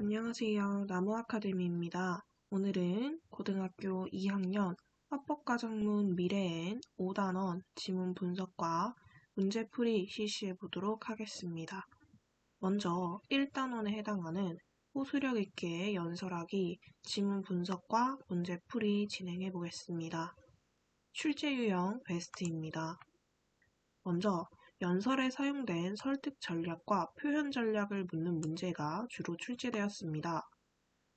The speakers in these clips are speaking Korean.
안녕하세요. 나무아카데미입니다. 오늘은 고등학교 2학년 화법과정문 미래엔 5단원 지문 분석과 문제풀이 실시해 보도록 하겠습니다. 먼저 1단원에 해당하는 호소력 있게 연설하기, 지문 분석과 문제풀이 진행해 보겠습니다. 출제 유형 베스트입니다. 먼저 연설에 사용된 설득 전략과 표현 전략을 묻는 문제가 주로 출제되었습니다.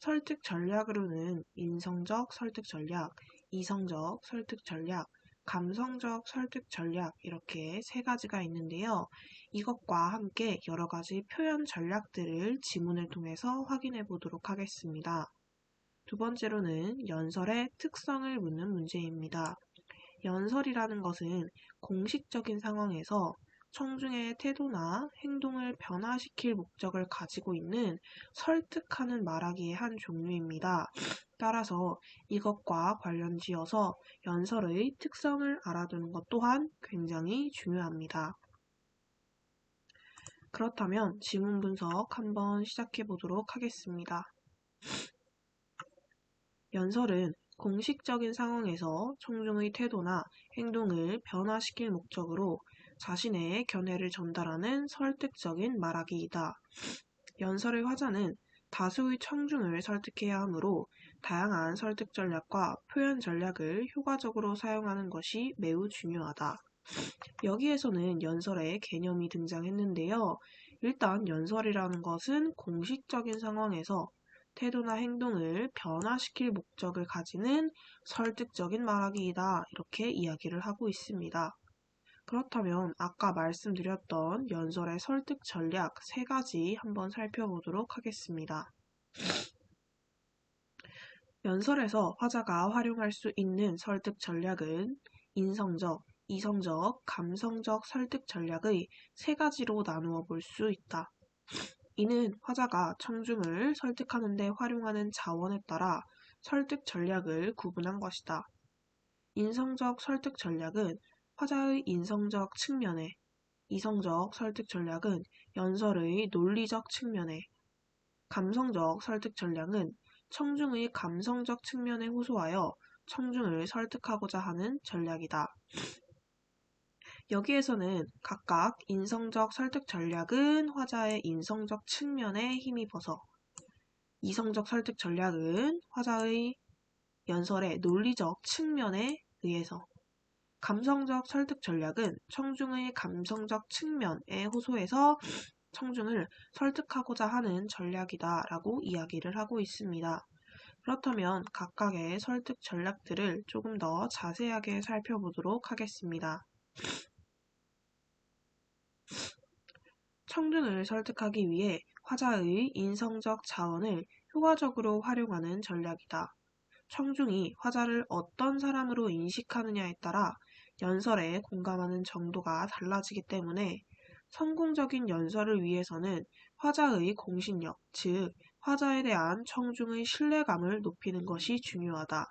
설득 전략으로는 인성적 설득 전략, 이성적 설득 전략, 감성적 설득 전략 이렇게 세 가지가 있는데요. 이것과 함께 여러 가지 표현 전략들을 지문을 통해서 확인해 보도록 하겠습니다. 두 번째로는 연설의 특성을 묻는 문제입니다. 연설이라는 것은 공식적인 상황에서 청중의 태도나 행동을 변화시킬 목적을 가지고 있는 설득하는 말하기의 한 종류입니다. 따라서 이것과 관련지어서 연설의 특성을 알아두는 것 또한 굉장히 중요합니다. 그렇다면 지문 분석 한번 시작해 보도록 하겠습니다. 연설은 공식적인 상황에서 청중의 태도나 행동을 변화시킬 목적으로 자신의 견해를 전달하는 설득적인 말하기이다. 연설의 화자는 다수의 청중을 설득해야 하므로 다양한 설득 전략과 표현 전략을 효과적으로 사용하는 것이 매우 중요하다. 여기에서는 연설의 개념이 등장했는데요. 일단 연설이라는 것은 공식적인 상황에서 태도나 행동을 변화시킬 목적을 가지는 설득적인 말하기이다. 이렇게 이야기를 하고 있습니다. 그렇다면 아까 말씀드렸던 연설의 설득 전략 세 가지 한번 살펴보도록 하겠습니다. 연설에서 화자가 활용할 수 있는 설득 전략은 인성적, 이성적, 감성적 설득 전략의 세 가지로 나누어 볼 수 있다. 이는 화자가 청중을 설득하는 데 활용하는 자원에 따라 설득 전략을 구분한 것이다. 인성적 설득 전략은 화자의 인성적 측면에, 이성적 설득 전략은 연설의 논리적 측면에, 감성적 설득 전략은 청중의 감성적 측면에 호소하여 청중을 설득하고자 하는 전략이다. 여기에서는 각각 인성적 설득 전략은 화자의 인성적 측면에 힘입어서, 이성적 설득 전략은 화자의 연설의 논리적 측면에 의해서, 감성적 설득 전략은 청중의 감성적 측면에 호소해서 청중을 설득하고자 하는 전략이다 라고 이야기를 하고 있습니다. 그렇다면 각각의 설득 전략들을 조금 더 자세하게 살펴보도록 하겠습니다. 청중을 설득하기 위해 화자의 인성적 자원을 효과적으로 활용하는 전략이다. 청중이 화자를 어떤 사람으로 인식하느냐에 따라 연설에 공감하는 정도가 달라지기 때문에 성공적인 연설을 위해서는 화자의 공신력, 즉 화자에 대한 청중의 신뢰감을 높이는 것이 중요하다.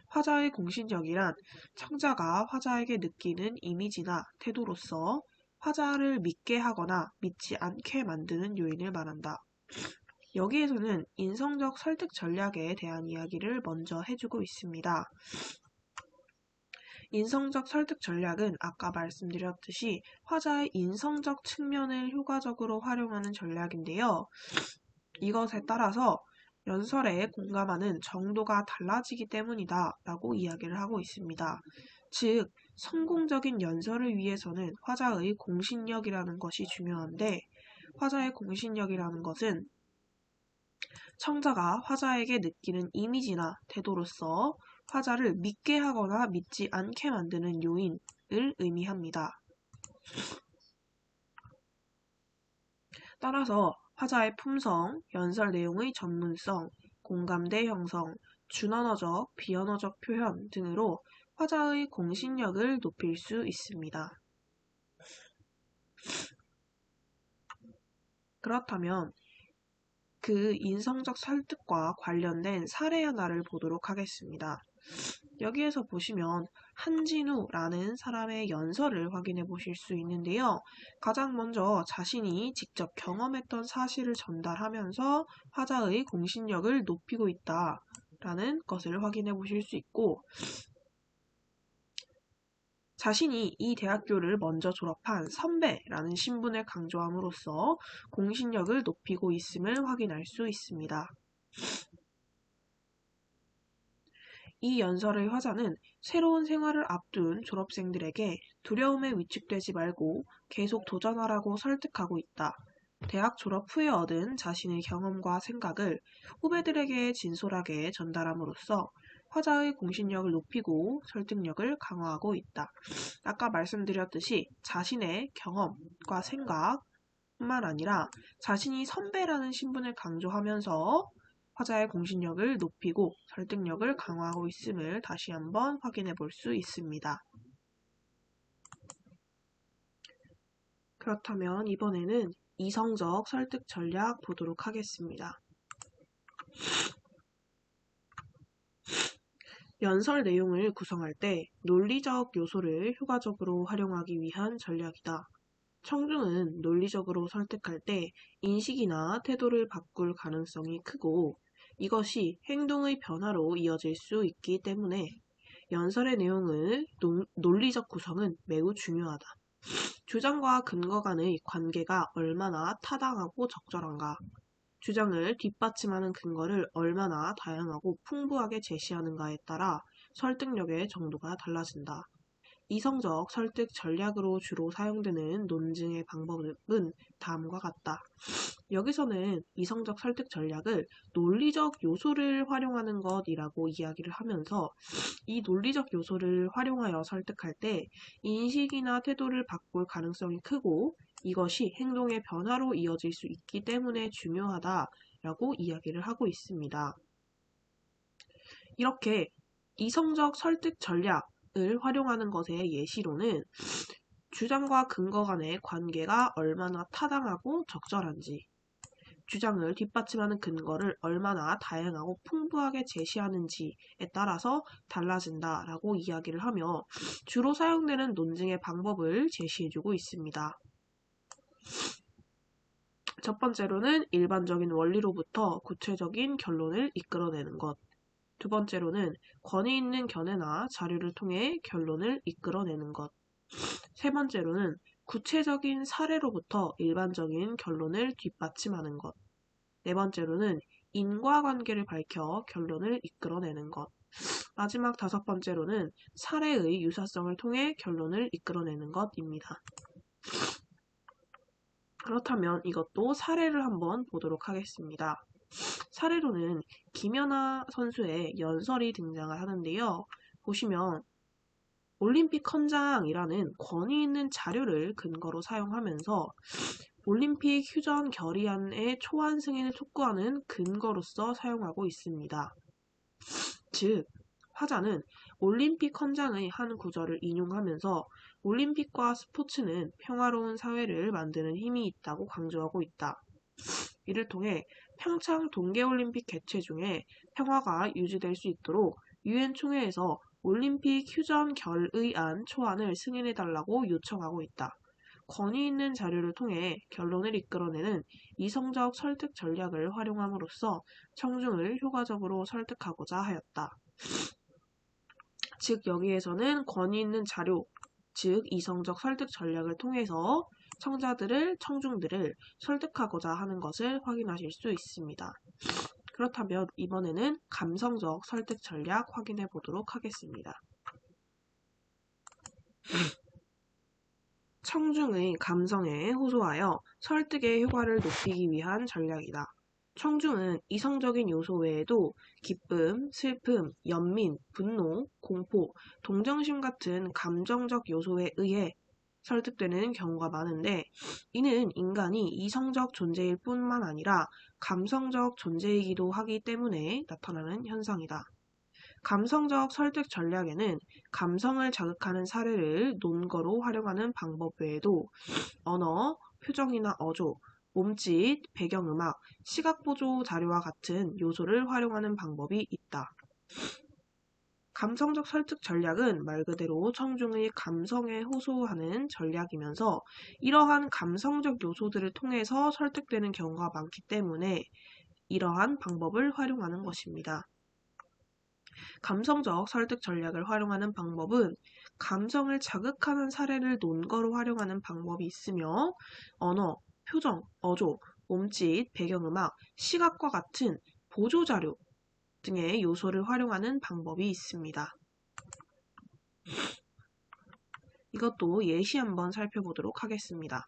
화자의 공신력이란 청자가 화자에게 느끼는 이미지나 태도로서 화자를 믿게 하거나 믿지 않게 만드는 요인을 말한다. 여기에서는 인성적 설득 전략에 대한 이야기를 먼저 해주고 있습니다. 인성적 설득 전략은 아까 말씀드렸듯이 화자의 인성적 측면을 효과적으로 활용하는 전략인데요. 이것에 따라서 연설에 공감하는 정도가 달라지기 때문이다 라고 이야기를 하고 있습니다. 즉, 성공적인 연설을 위해서는 화자의 공신력이라는 것이 중요한데 화자의 공신력이라는 것은 청자가 화자에게 느끼는 이미지나 태도로서 화자를 믿게 하거나 믿지 않게 만드는 요인을 의미합니다. 따라서 화자의 품성, 연설 내용의 전문성, 공감대 형성, 준언어적, 비언어적 표현 등으로 화자의 공신력을 높일 수 있습니다. 그렇다면 그 인성적 설득과 관련된 사례 하나를 보도록 하겠습니다. 여기에서 보시면 한진우라는 사람의 연설을 확인해 보실 수 있는데요. 가장 먼저 자신이 직접 경험했던 사실을 전달하면서 화자의 공신력을 높이고 있다라는 것을 확인해 보실 수 있고, 자신이 이 대학교를 먼저 졸업한 선배라는 신분을 강조함으로써 공신력을 높이고 있음을 확인할 수 있습니다. 이 연설의 화자는 새로운 생활을 앞둔 졸업생들에게 두려움에 위축되지 말고 계속 도전하라고 설득하고 있다. 대학 졸업 후에 얻은 자신의 경험과 생각을 후배들에게 진솔하게 전달함으로써 화자의 공신력을 높이고 설득력을 강화하고 있다. 아까 말씀드렸듯이 자신의 경험과 생각뿐만 아니라 자신이 선배라는 신분을 강조하면서 화자의 공신력을 높이고 설득력을 강화하고 있음을 다시 한번 확인해 볼 수 있습니다. 그렇다면 이번에는 이성적 설득 전략 보도록 하겠습니다. 연설 내용을 구성할 때 논리적 요소를 효과적으로 활용하기 위한 전략이다. 청중은 논리적으로 설득할 때 인식이나 태도를 바꿀 가능성이 크고 이것이 행동의 변화로 이어질 수 있기 때문에 연설의 내용의 논리적 구성은 매우 중요하다. 주장과 근거 간의 관계가 얼마나 타당하고 적절한가, 주장을 뒷받침하는 근거를 얼마나 다양하고 풍부하게 제시하는가에 따라 설득력의 정도가 달라진다. 이성적 설득 전략으로 주로 사용되는 논증의 방법은 다음과 같다. 여기서는 이성적 설득 전략을 논리적 요소를 활용하는 것이라고 이야기를 하면서 이 논리적 요소를 활용하여 설득할 때 인식이나 태도를 바꿀 가능성이 크고 이것이 행동의 변화로 이어질 수 있기 때문에 중요하다라고 이야기를 하고 있습니다. 이렇게 이성적 설득 전략을 활용하는 것의 예시로는 주장과 근거 간의 관계가 얼마나 타당하고 적절한지, 주장을 뒷받침하는 근거를 얼마나 다양하고 풍부하게 제시하는지에 따라서 달라진다라고 이야기를 하며 주로 사용되는 논증의 방법을 제시해주고 있습니다. 첫 번째로는 일반적인 원리로부터 구체적인 결론을 이끌어내는 것. 두 번째로는 권위 있는 견해나 자료를 통해 결론을 이끌어내는 것. 세 번째로는 구체적인 사례로부터 일반적인 결론을 뒷받침하는 것. 네 번째로는 인과관계를 밝혀 결론을 이끌어내는 것. 마지막 다섯 번째로는 사례의 유사성을 통해 결론을 이끌어내는 것입니다. 그렇다면 이것도 사례를 한번 보도록 하겠습니다. 사례로는 김연아 선수의 연설이 등장을 하는데요. 보시면 올림픽 헌장이라는 권위 있는 자료를 근거로 사용하면서 올림픽 휴전 결의안의 초안 승인을 촉구하는 근거로서 사용하고 있습니다. 즉, 화자는 올림픽 헌장의 한 구절을 인용하면서 올림픽과 스포츠는 평화로운 사회를 만드는 힘이 있다고 강조하고 있다. 이를 통해 평창 동계올림픽 개최 중에 평화가 유지될 수 있도록 유엔 총회에서 올림픽 휴전 결의안 초안을 승인해달라고 요청하고 있다. 권위 있는 자료를 통해 결론을 이끌어내는 이성적 설득 전략을 활용함으로써 청중을 효과적으로 설득하고자 하였다. 즉 여기에서는 권위 있는 자료, 즉 이성적 설득 전략을 통해서 청중들을 설득하고자 하는 것을 확인하실 수 있습니다. 그렇다면 이번에는 감성적 설득 전략 확인해 보도록 하겠습니다. 청중의 감성에 호소하여 설득의 효과를 높이기 위한 전략이다. 청중은 이성적인 요소 외에도 기쁨, 슬픔, 연민, 분노, 공포, 동정심 같은 감정적 요소에 의해 설득되는 경우가 많은데 이는 인간이 이성적 존재일 뿐만 아니라 감성적 존재이기도 하기 때문에 나타나는 현상이다. 감성적 설득 전략에는 감성을 자극하는 사례를 논거로 활용하는 방법 외에도 언어, 표정이나 어조, 몸짓, 배경음악, 시각보조 자료와 같은 요소를 활용하는 방법이 있다. 감성적 설득 전략은 말 그대로 청중의 감성에 호소하는 전략이면서 이러한 감성적 요소들을 통해서 설득되는 경우가 많기 때문에 이러한 방법을 활용하는 것입니다. 감성적 설득 전략을 활용하는 방법은 감성을 자극하는 사례를 논거로 활용하는 방법이 있으며 언어, 표정, 어조, 몸짓, 배경음악, 시각과 같은 보조자료 등의 요소를 활용하는 방법이 있습니다. 이것도 예시 한번 살펴보도록 하겠습니다.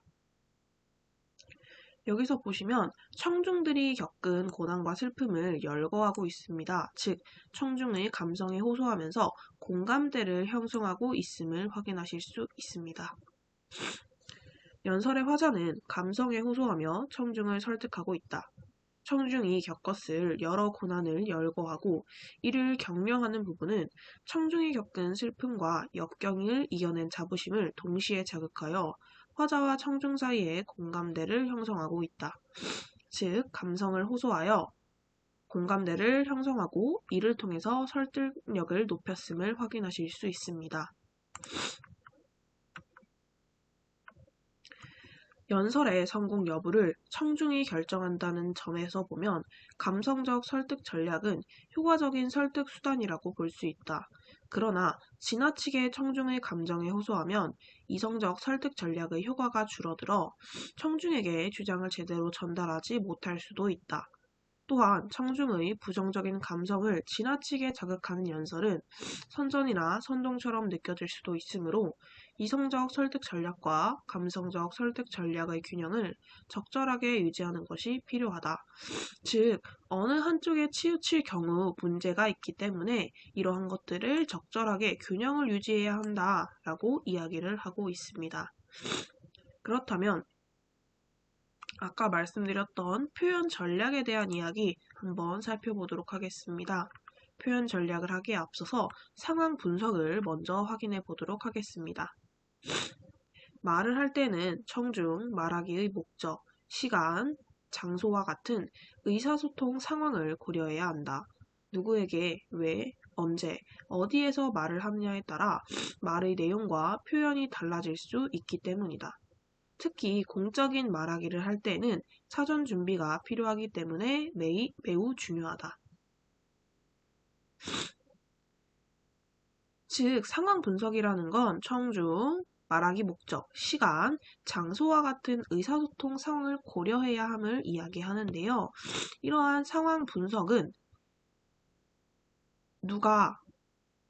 여기서 보시면 청중들이 겪은 고난과 슬픔을 열거하고 있습니다. 즉, 청중의 감성에 호소하면서 공감대를 형성하고 있음을 확인하실 수 있습니다. 연설의 화자는 감성에 호소하며 청중을 설득하고 있다. 청중이 겪었을 여러 고난을 열거하고 이를 격려하는 부분은 청중이 겪은 슬픔과 역경을 이겨낸 자부심을 동시에 자극하여 화자와 청중 사이에 공감대를 형성하고 있다. 즉, 감성을 호소하여 공감대를 형성하고 이를 통해서 설득력을 높였음을 확인하실 수 있습니다. 연설의 성공 여부를 청중이 결정한다는 점에서 보면 감성적 설득 전략은 효과적인 설득 수단이라고 볼 수 있다. 그러나 지나치게 청중의 감정에 호소하면 이성적 설득 전략의 효과가 줄어들어 청중에게 주장을 제대로 전달하지 못할 수도 있다. 또한 청중의 부정적인 감성을 지나치게 자극하는 연설은 선전이나 선동처럼 느껴질 수도 있으므로 이성적 설득 전략과 감성적 설득 전략의 균형을 적절하게 유지하는 것이 필요하다. 즉, 어느 한쪽에 치우칠 경우 문제가 있기 때문에 이러한 것들을 적절하게 균형을 유지해야 한다라고 이야기를 하고 있습니다. 그렇다면 아까 말씀드렸던 표현 전략에 대한 이야기 한번 살펴보도록 하겠습니다. 표현 전략을 하기에 앞서서 상황 분석을 먼저 확인해 보도록 하겠습니다. 말을 할 때는 청중, 말하기의 목적, 시간, 장소와 같은 의사소통 상황을 고려해야 한다. 누구에게, 왜, 언제, 어디에서 말을 하느냐에 따라 말의 내용과 표현이 달라질 수 있기 때문이다. 특히 공적인 말하기를 할 때는 사전 준비가 필요하기 때문에 매우 중요하다. 즉, 상황 분석이라는 건 청중, 말하기 목적, 시간, 장소와 같은 의사소통 상황을 고려해야 함을 이야기하는데요. 이러한 상황 분석은 누가,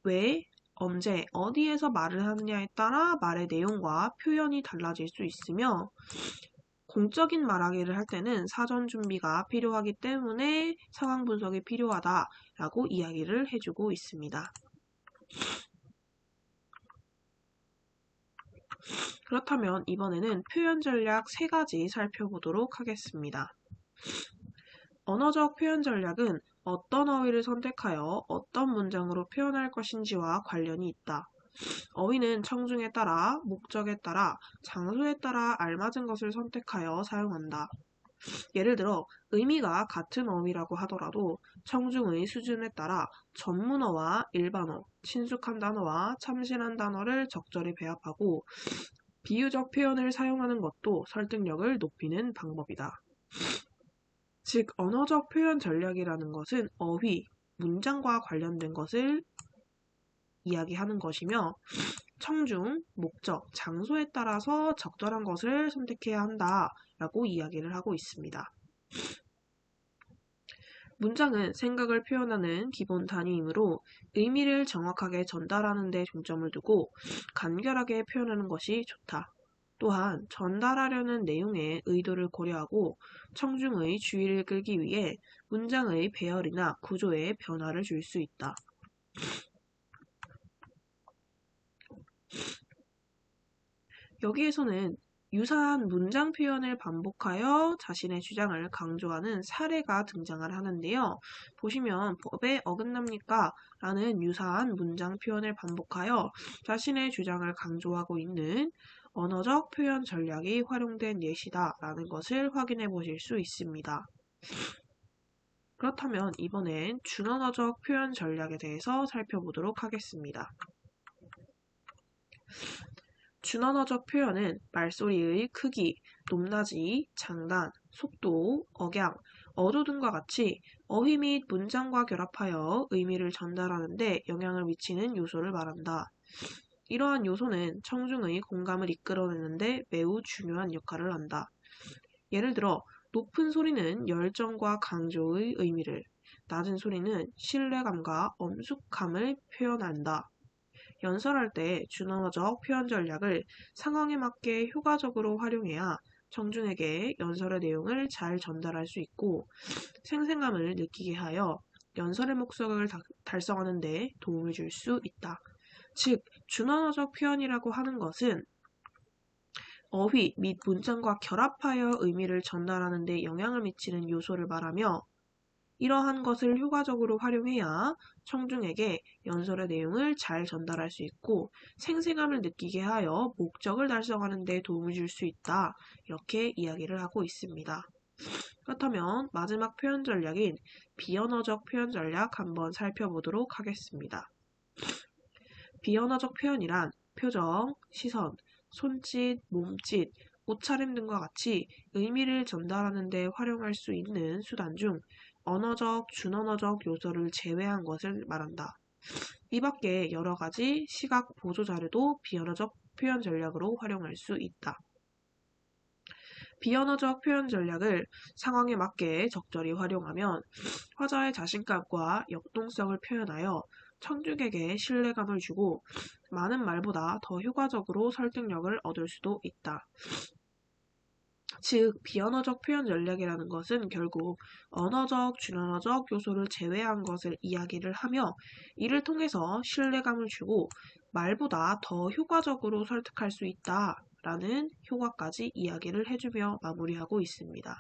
왜, 언제, 어디에서 말을 하느냐에 따라 말의 내용과 표현이 달라질 수 있으며 공적인 말하기를 할 때는 사전 준비가 필요하기 때문에 상황 분석이 필요하다라고 이야기를 해주고 있습니다. 그렇다면 이번에는 표현 전략 3가지 살펴보도록 하겠습니다. 언어적 표현 전략은 어떤 어휘를 선택하여 어떤 문장으로 표현할 것인지와 관련이 있다. 어휘는 청중에 따라, 목적에 따라, 장소에 따라 알맞은 것을 선택하여 사용한다. 예를 들어 의미가 같은 어휘라고 하더라도 청중의 수준에 따라 전문어와 일반어, 친숙한 단어와 참신한 단어를 적절히 배합하고 비유적 표현을 사용하는 것도 설득력을 높이는 방법이다. 즉, 언어적 표현 전략이라는 것은 어휘, 문장과 관련된 것을 이야기하는 것이며 청중, 목적, 장소에 따라서 적절한 것을 선택해야 한다라고 이야기를 하고 있습니다. 문장은 생각을 표현하는 기본 단위이므로 의미를 정확하게 전달하는 데 중점을 두고 간결하게 표현하는 것이 좋다. 또한 전달하려는 내용의 의도를 고려하고 청중의 주의를 끌기 위해 문장의 배열이나 구조에 변화를 줄 수 있다. 여기에서는 유사한 문장 표현을 반복하여 자신의 주장을 강조하는 사례가 등장을 하는데요. 보시면 법에 어긋납니까? 라는 유사한 문장 표현을 반복하여 자신의 주장을 강조하고 있는 언어적 표현 전략이 활용된 예시다 라는 것을 확인해 보실 수 있습니다. 그렇다면 이번엔 준언어적 표현 전략에 대해서 살펴보도록 하겠습니다. 준언어적 표현은 말소리의 크기, 높낮이, 장단, 속도, 억양, 어조 등과 같이 어휘 및 문장과 결합하여 의미를 전달하는 데 영향을 미치는 요소를 말한다. 이러한 요소는 청중의 공감을 이끌어내는 데 매우 중요한 역할을 한다. 예를 들어 높은 소리는 열정과 강조의 의미를, 낮은 소리는 신뢰감과 엄숙함을 표현한다. 연설할 때 준언어적 표현 전략을 상황에 맞게 효과적으로 활용해야 청중에게 연설의 내용을 잘 전달할 수 있고 생생함을 느끼게 하여 연설의 목적을 달성하는 데 도움을 줄 수 있다. 즉, 준언어적 표현이라고 하는 것은 어휘 및 문장과 결합하여 의미를 전달하는 데 영향을 미치는 요소를 말하며 이러한 것을 효과적으로 활용해야 청중에게 연설의 내용을 잘 전달할 수 있고 생생함을 느끼게 하여 목적을 달성하는 데 도움을 줄 수 있다. 이렇게 이야기를 하고 있습니다. 그렇다면 마지막 표현 전략인 비언어적 표현 전략 한번 살펴보도록 하겠습니다. 비언어적 표현이란 표정, 시선, 손짓, 몸짓, 옷차림 등과 같이 의미를 전달하는 데 활용할 수 있는 수단 중 언어적, 준언어적 요소를 제외한 것을 말한다. 이 밖에 여러 가지 시각 보조 자료도 비언어적 표현 전략으로 활용할 수 있다. 비언어적 표현 전략을 상황에 맞게 적절히 활용하면 화자의 자신감과 역동성을 표현하여 청중에게 신뢰감을 주고 많은 말보다 더 효과적으로 설득력을 얻을 수도 있다. 즉, 비언어적 표현 전략이라는 것은 결국 언어적, 준언어적 요소를 제외한 것을 이야기를 하며 이를 통해서 신뢰감을 주고 말보다 더 효과적으로 설득할 수 있다라는 효과까지 이야기를 해주며 마무리하고 있습니다.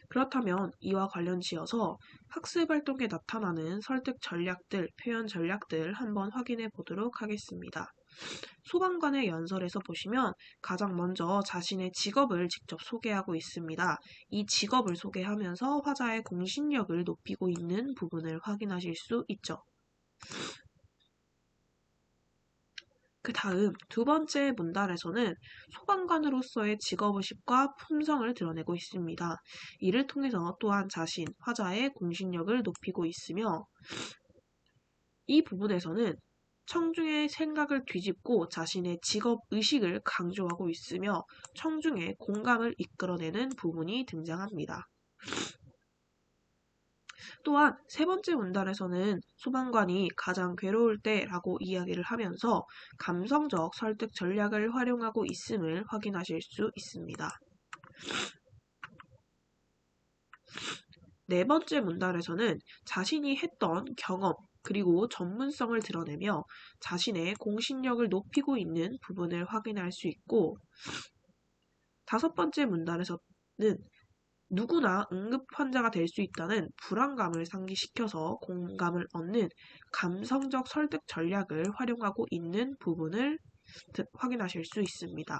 그렇다면 이와 관련 지어서 학습 활동에 나타나는 설득 전략들, 표현 전략들 한번 확인해 보도록 하겠습니다. 소방관의 연설에서 보시면 가장 먼저 자신의 직업을 직접 소개하고 있습니다. 이 직업을 소개하면서 화자의 공신력을 높이고 있는 부분을 확인하실 수 있죠. 그 다음 두 번째 문단에서는 소방관으로서의 직업의식과 품성을 드러내고 있습니다. 이를 통해서 또한 자신, 화자의 공신력을 높이고 있으며 이 부분에서는 청중의 생각을 뒤집고 자신의 직업의식을 강조하고 있으며 청중의 공감을 이끌어내는 부분이 등장합니다. 또한 세 번째 문단에서는 소방관이 가장 괴로울 때라고 이야기를 하면서 감성적 설득 전략을 활용하고 있음을 확인하실 수 있습니다. 네 번째 문단에서는 자신이 했던 경험 그리고 전문성을 드러내며 자신의 공신력을 높이고 있는 부분을 확인할 수 있고 다섯 번째 문단에서는 누구나 응급 환자가 될 수 있다는 불안감을 상기시켜서 공감을 얻는 감성적 설득 전략을 활용하고 있는 부분을 확인하실 수 있습니다.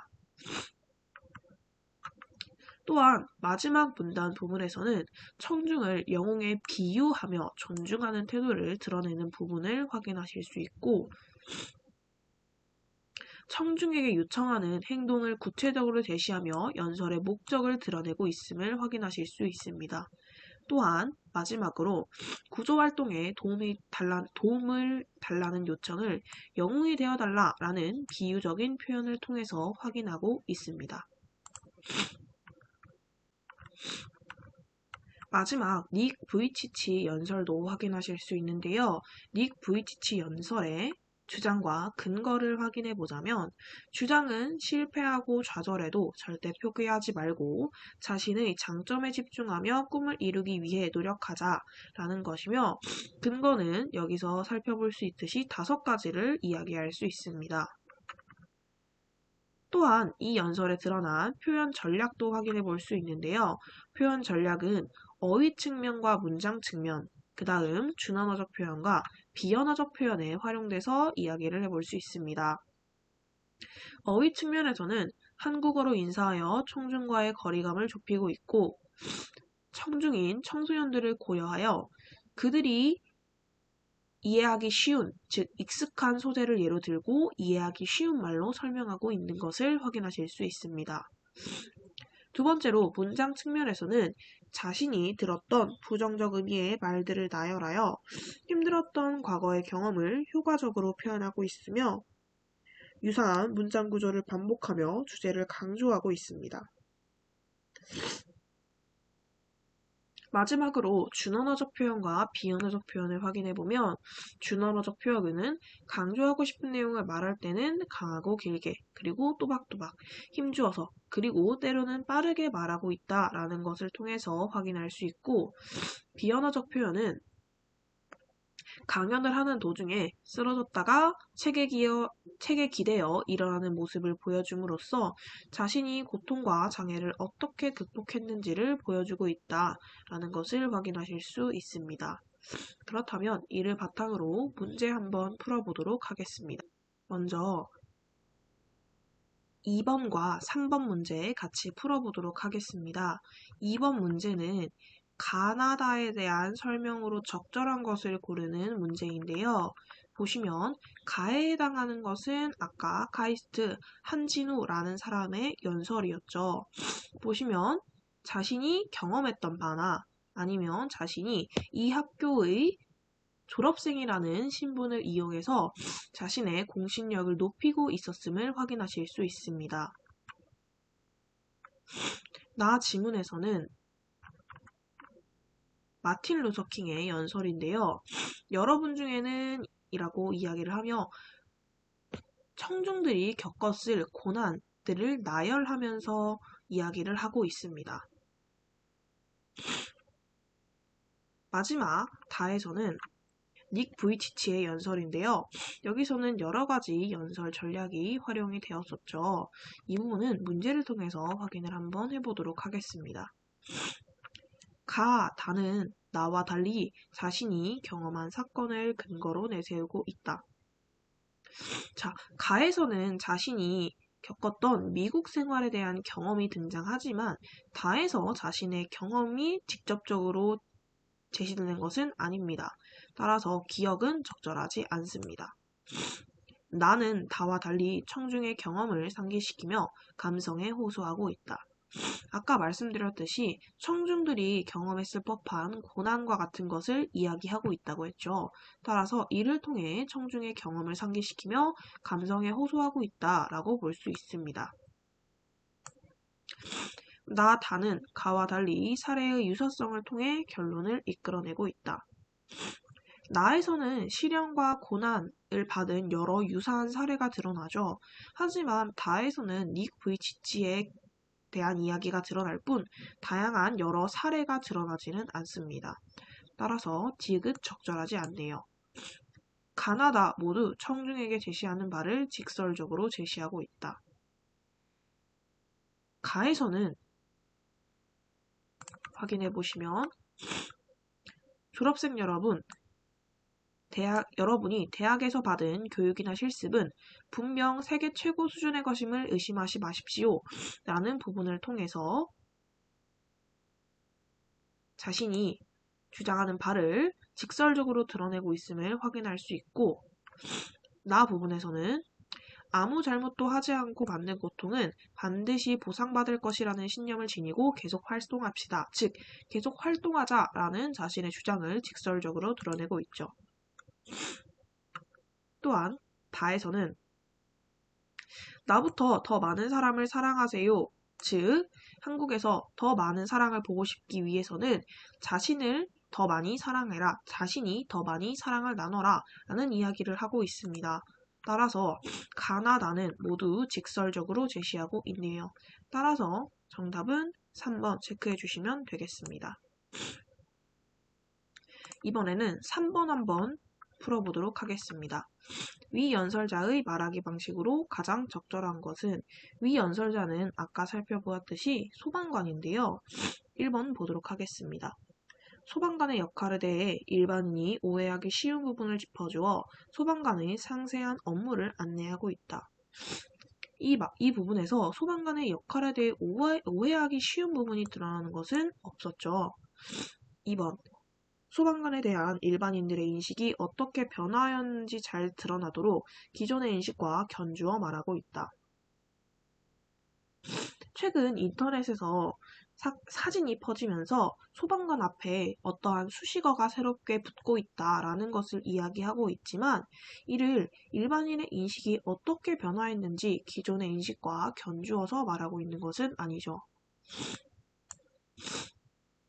또한 마지막 문단 부분에서는 청중을 영웅에 비유하며 존중하는 태도를 드러내는 부분을 확인하실 수 있고 청중에게 요청하는 행동을 구체적으로 제시하며 연설의 목적을 드러내고 있음을 확인하실 수 있습니다. 또한 마지막으로 구조활동에 도움을 달라는 요청을 영웅이 되어달라라는 비유적인 표현을 통해서 확인하고 있습니다. 마지막 닉 부이치치 연설도 확인하실 수 있는데요. 닉 부이치치 연설의 주장과 근거를 확인해 보자면 주장은 실패하고 좌절해도 절대 포기하지 말고 자신의 장점에 집중하며 꿈을 이루기 위해 노력하자라는 것이며 근거는 여기서 살펴볼 수 있듯이 5가지를 이야기할 수 있습니다. 또한 이 연설에 드러난 표현 전략도 확인해 볼 수 있는데요. 표현 전략은 어휘 측면과 문장 측면, 그 다음 준언어적 표현과 비언어적 표현에 활용돼서 이야기를 해볼 수 있습니다. 어휘 측면에서는 한국어로 인사하여 청중과의 거리감을 좁히고 있고 청중인 청소년들을 고려하여 그들이 이해하기 쉬운, 즉 익숙한 소재를 예로 들고 이해하기 쉬운 말로 설명하고 있는 것을 확인하실 수 있습니다. 두 번째로 문장 측면에서는 자신이 들었던 부정적 의미의 말들을 나열하여 힘들었던 과거의 경험을 효과적으로 표현하고 있으며 유사한 문장 구조를 반복하며 주제를 강조하고 있습니다. 마지막으로 준언어적 표현과 비언어적 표현을 확인해보면 준언어적 표현은 강조하고 싶은 내용을 말할 때는 강하고 길게 그리고 또박또박 힘주어서 그리고 때로는 빠르게 말하고 있다라는 것을 통해서 확인할 수 있고 비언어적 표현은 강연을 하는 도중에 쓰러졌다가 책에 기대어 일어나는 모습을 보여줌으로써 자신이 고통과 장애를 어떻게 극복했는지를 보여주고 있다라는 것을 확인하실 수 있습니다. 그렇다면 이를 바탕으로 문제 한번 풀어보도록 하겠습니다. 먼저 2번과 3번 문제 같이 풀어보도록 하겠습니다. 2번 문제는 가나다에 대한 설명으로 적절한 것을 고르는 문제인데요. 보시면 가에 해당하는 것은 아까 카이스트 한진우라는 사람의 연설이었죠. 보시면 자신이 경험했던 바나 아니면 자신이 이 학교의 졸업생이라는 신분을 이용해서 자신의 공신력을 높이고 있었음을 확인하실 수 있습니다. 나 지문에서는 마틴 루서킹의 연설인데요. 여러분 중에는 이라고 이야기를 하며 청중들이 겪었을 고난들을 나열하면서 이야기를 하고 있습니다. 마지막 다에서는 닉 부이치치의 연설인데요. 여기서는 여러 가지 연설 전략이 활용이 되었었죠. 이 부분은 문제를 통해서 확인을 한번 해보도록 하겠습니다. 다는 나와 달리 자신이 경험한 사건을 근거로 내세우고 있다. 자, 가에서는 자신이 겪었던 미국 생활에 대한 경험이 등장하지만 다에서 자신의 경험이 직접적으로 제시되는 것은 아닙니다. 따라서 기억은 적절하지 않습니다. 나는 다와 달리 청중의 경험을 상기시키며 감성에 호소하고 있다. 아까 말씀드렸듯이 청중들이 경험했을 법한 고난과 같은 것을 이야기하고 있다고 했죠. 따라서 이를 통해 청중의 경험을 상기시키며 감성에 호소하고 있다라고 볼 수 있습니다. 다는 가와 달리 사례의 유사성을 통해 결론을 이끌어내고 있다. 나에서는 시련과 고난을 받은 여러 유사한 사례가 드러나죠. 하지만 다에서는 닉 부이치치에 대한 이야기가 드러날 뿐 다양한 여러 사례가 드러나지는 않습니다. 따라서 디귿 적절하지 않네요. 가나다 모두 청중에게 제시하는 바를 직설적으로 제시하고 있다. 가에서는 확인해 보시면 졸업생 여러분, 여러분이 대학에서 받은 교육이나 실습은 분명 세계 최고 수준의 것임을 의심하지 마십시오. 라는 부분을 통해서 자신이 주장하는 바를 직설적으로 드러내고 있음을 확인할 수 있고 나 부분에서는 아무 잘못도 하지 않고 받는 고통은 반드시 보상받을 것이라는 신념을 지니고 계속 활동합시다. 즉, 계속 활동하자라는 자신의 주장을 직설적으로 드러내고 있죠. 또한 다에서는 나부터 더 많은 사람을 사랑하세요. 즉, 한국에서 더 많은 사랑을 보고 싶기 위해서는 자신을 더 많이 사랑해라. 자신이 더 많이 사랑을 나눠라. 라는 이야기를 하고 있습니다. 따라서 가나다는 모두 직설적으로 제시하고 있네요. 따라서 정답은 3번 체크해 주시면 되겠습니다. 이번에는 3번 한번 풀어보도록 하겠습니다. 위 연설자의 말하기 방식으로 가장 적절한 것은 위 연설자는 아까 살펴보았듯이 소방관인데요. 1번 보도록 하겠습니다. 소방관의 역할에 대해 일반인이 오해하기 쉬운 부분을 짚어주어 소방관의 상세한 업무를 안내하고 있다. 이 부분에서 소방관의 역할에 대해 오해하기 쉬운 부분이 드러나는 것은 없었죠. 2번. 소방관에 대한 일반인들의 인식이 어떻게 변화하였는지 잘 드러나도록 기존의 인식과 견주어 말하고 있다. 최근 인터넷에서 사진이 퍼지면서 소방관 앞에 어떠한 수식어가 새롭게 붙고 있다라는 것을 이야기하고 있지만 이를 일반인의 인식이 어떻게 변화했는지 기존의 인식과 견주어서 말하고 있는 것은 아니죠.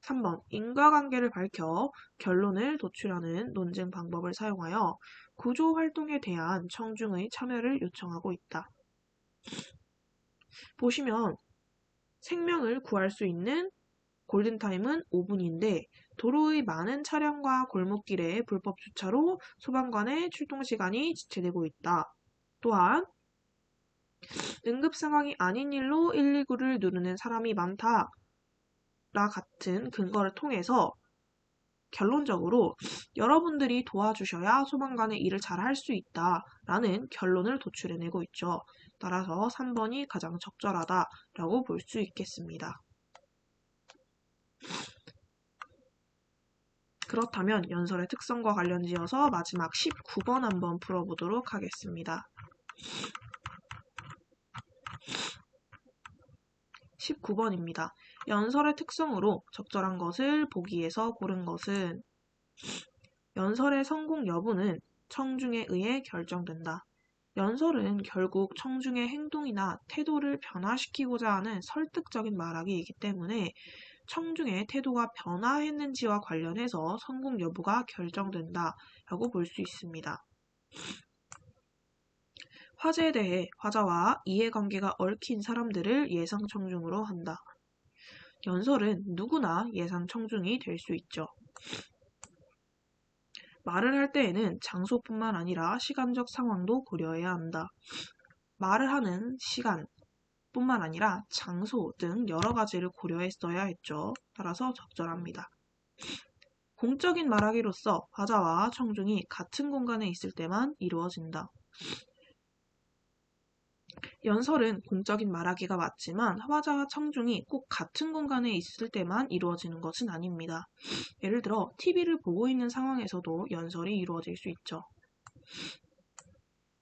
3번. 인과관계를 밝혀 결론을 도출하는 논증 방법을 사용하여 구조활동에 대한 청중의 참여를 요청하고 있다. 보시면 생명을 구할 수 있는 골든타임은 5분인데 도로의 많은 차량과 골목길의 불법 주차로 소방관의 출동 시간이 지체되고 있다. 또한 응급 상황이 아닌 일로 119를 누르는 사람이 많다. 라 같은 근거를 통해서 결론적으로 여러분들이 도와주셔야 소방관의 일을 잘 할 수 있다라는 결론을 도출해내고 있죠. 따라서 3번이 가장 적절하다라고 볼 수 있겠습니다. 그렇다면 연설의 특성과 관련지어서 마지막 19번 한번 풀어보도록 하겠습니다. 19번입니다. 연설의 특성으로 적절한 것을 보기에서 고른 것은 연설의 성공 여부는 청중에 의해 결정된다. 연설은 결국 청중의 행동이나 태도를 변화시키고자 하는 설득적인 말하기이기 때문에 청중의 태도가 변화했는지와 관련해서 성공 여부가 결정된다라고 볼 수 있습니다. 화제에 대해 화자와 이해관계가 얽힌 사람들을 예상 청중으로 한다. 연설은 누구나 예상 청중이 될 수 있죠. 말을 할 때에는 장소뿐만 아니라 시간적 상황도 고려해야 한다. 말을 하는 시간뿐만 아니라 장소 등 여러 가지를 고려했어야 했죠. 따라서 적절합니다. 공적인 말하기로서 화자와 청중이 같은 공간에 있을 때만 이루어진다. 연설은 공적인 말하기가 맞지만 화자와 청중이 꼭 같은 공간에 있을 때만 이루어지는 것은 아닙니다. 예를 들어 TV를 보고 있는 상황에서도 연설이 이루어질 수 있죠.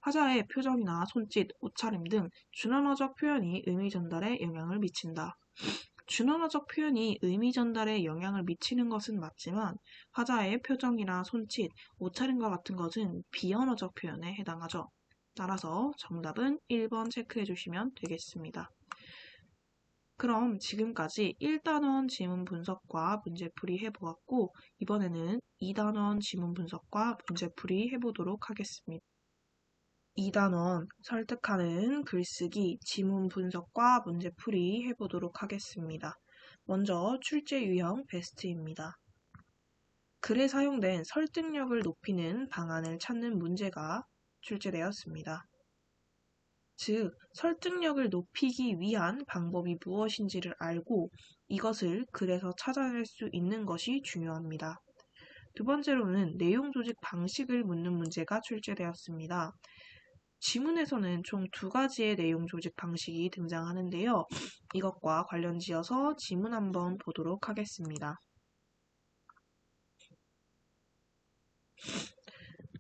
화자의 표정이나 손짓, 옷차림 등 준언어적 표현이 의미 전달에 영향을 미친다. 준언어적 표현이 의미 전달에 영향을 미치는 것은 맞지만 화자의 표정이나 손짓, 옷차림과 같은 것은 비언어적 표현에 해당하죠. 따라서 정답은 1번 체크해 주시면 되겠습니다. 그럼 지금까지 1단원 지문 분석과 문제풀이 해보았고 이번에는 2단원 지문 분석과 문제풀이 해보도록 하겠습니다. 2단원 설득하는 글쓰기 지문 분석과 문제풀이 해보도록 하겠습니다. 먼저 출제 유형 베스트입니다. 글에 사용된 설득력을 높이는 방안을 찾는 문제가 출제되었습니다. 즉, 설득력을 높이기 위한 방법이 무엇인지를 알고 이것을 글에서 찾아낼 수 있는 것이 중요합니다. 두 번째로는 내용 조직 방식을 묻는 문제가 출제되었습니다. 지문에서는 총 2가지의 내용 조직 방식이 등장하는데요. 이것과 관련지어서 지문 한번 보도록 하겠습니다.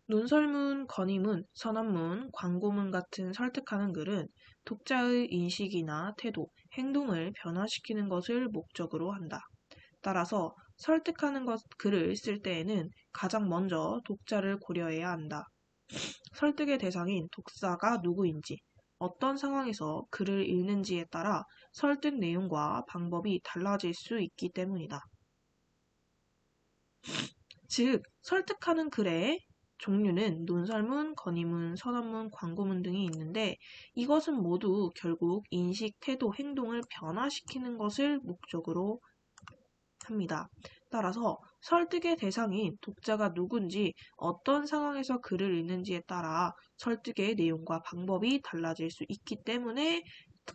논설문, 건의문, 선언문, 광고문 같은 설득하는 글은 독자의 인식이나 태도, 행동을 변화시키는 것을 목적으로 한다. 따라서 설득하는 글을 쓸 때에는 가장 먼저 독자를 고려해야 한다. 설득의 대상인 독자가 누구인지, 어떤 상황에서 글을 읽는지에 따라 설득 내용과 방법이 달라질 수 있기 때문이다. 즉, 설득하는 글의 종류는 논설문, 건의문, 선언문, 광고문 등이 있는데 이것은 모두 결국 인식, 태도, 행동을 변화시키는 것을 목적으로 합니다. 따라서 설득의 대상인 독자가 누군지 어떤 상황에서 글을 읽는지에 따라 설득의 내용과 방법이 달라질 수 있기 때문에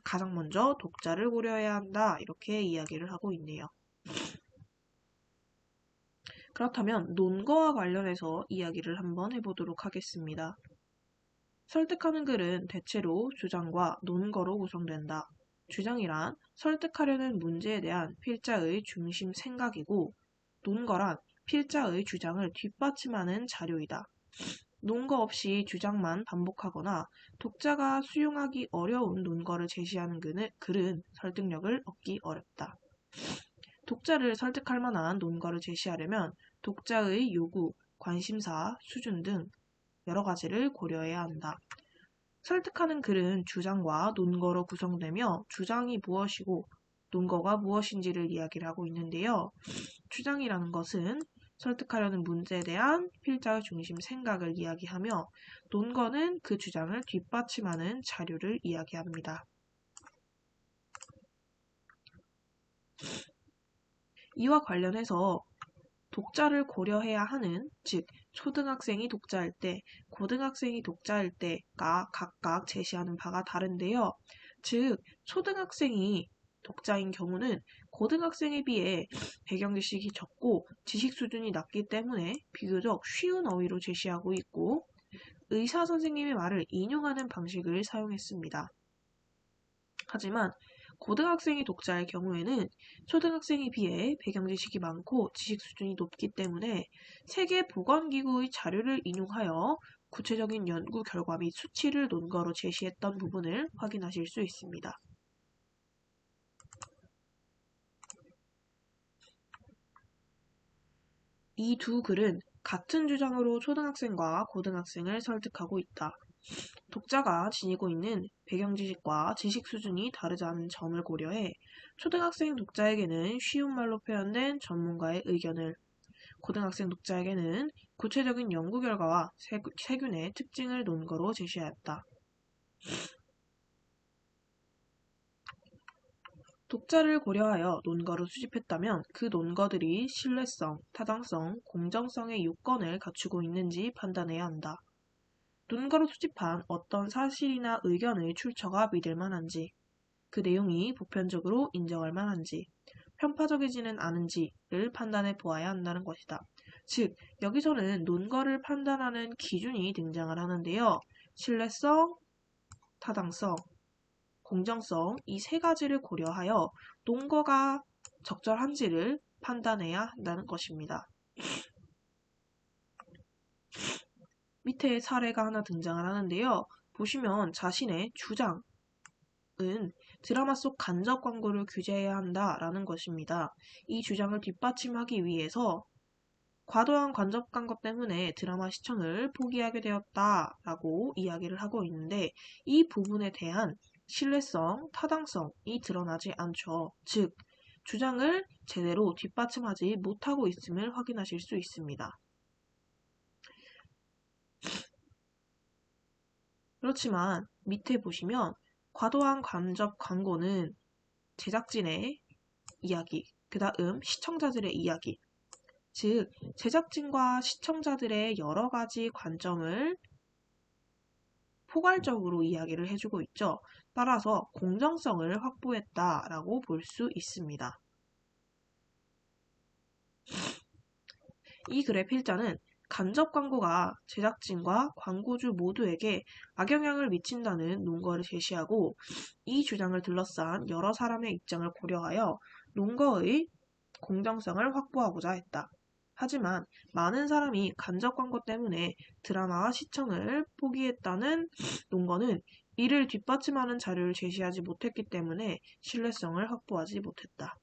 가장 먼저 독자를 고려해야 한다. 이렇게 이야기를 하고 있네요. 그렇다면 논거와 관련해서 이야기를 한번 해보도록 하겠습니다. 설득하는 글은 대체로 주장과 논거로 구성된다. 주장이란 설득하려는 문제에 대한 필자의 중심 생각이고, 논거란 필자의 주장을 뒷받침하는 자료이다. 논거 없이 주장만 반복하거나 독자가 수용하기 어려운 논거를 제시하는 글은 설득력을 얻기 어렵다. 독자를 설득할 만한 논거를 제시하려면 독자의 요구, 관심사, 수준 등 여러 가지를 고려해야 한다. 설득하는 글은 주장과 논거로 구성되며 주장이 무엇이고 논거가 무엇인지를 이야기를 하고 있는데요. 주장이라는 것은 설득하려는 문제에 대한 필자의 중심 생각을 이야기하며 논거는 그 주장을 뒷받침하는 자료를 이야기합니다. 이와 관련해서 독자를 고려해야 하는, 즉 초등학생이 독자일 때, 고등학생이 독자일 때가 각각 제시하는 바가 다른데요. 즉 초등학생이 독자인 경우는 고등학생에 비해 배경 지식이 적고 지식 수준이 낮기 때문에 비교적 쉬운 어휘로 제시하고 있고, 의사 선생님의 말을 인용하는 방식을 사용했습니다. 하지만 고등학생이 독자일 경우에는 초등학생에 비해 배경 지식이 많고 지식 수준이 높기 때문에 세계보건기구의 자료를 인용하여 구체적인 연구 결과 및 수치를 논거로 제시했던 부분을 확인하실 수 있습니다. 이 두 글은 같은 주장으로 초등학생과 고등학생을 설득하고 있다. 독자가 지니고 있는 배경 지식과 지식 수준이 다르다는 점을 고려해 초등학생 독자에게는 쉬운 말로 표현된 전문가의 의견을, 고등학생 독자에게는 구체적인 연구 결과와 세균의 특징을 논거로 제시하였다. 독자를 고려하여 논거를 수집했다면 그 논거들이 신뢰성, 타당성, 공정성의 요건을 갖추고 있는지 판단해야 한다. 논거로 수집한 어떤 사실이나 의견의 출처가 믿을 만한지, 그 내용이 보편적으로 인정할 만한지, 편파적이지는 않은지를 판단해 보아야 한다는 것이다. 즉, 여기서는 논거를 판단하는 기준이 등장을 하는데요. 신뢰성, 타당성, 공정성 이 세 가지를 고려하여 논거가 적절한지를 판단해야 한다는 것입니다. 밑에 사례가 하나 등장을 하는데요. 보시면 자신의 주장은 드라마 속 간접 광고를 규제해야 한다라는 것입니다. 이 주장을 뒷받침하기 위해서 과도한 간접 광고 때문에 드라마 시청을 포기하게 되었다라고 이야기를 하고 있는데, 이 부분에 대한 신뢰성, 타당성이 드러나지 않죠. 즉, 주장을 제대로 뒷받침하지 못하고 있음을 확인하실 수 있습니다. 그렇지만 밑에 보시면 과도한 간접 광고는 제작진의 이야기, 그 다음 시청자들의 이야기, 즉 제작진과 시청자들의 여러 가지 관점을 포괄적으로 이야기를 해주고 있죠. 따라서 공정성을 확보했다라고 볼 수 있습니다. 이 글의 필자는 간접 광고가 제작진과 광고주 모두에게 악영향을 미친다는 논거를 제시하고, 이 주장을 둘러싼 여러 사람의 입장을 고려하여 논거의 공정성을 확보하고자 했다. 하지만 많은 사람이 간접 광고 때문에 드라마와 시청을 포기했다는 논거는 이를 뒷받침하는 자료를 제시하지 못했기 때문에 신뢰성을 확보하지 못했다.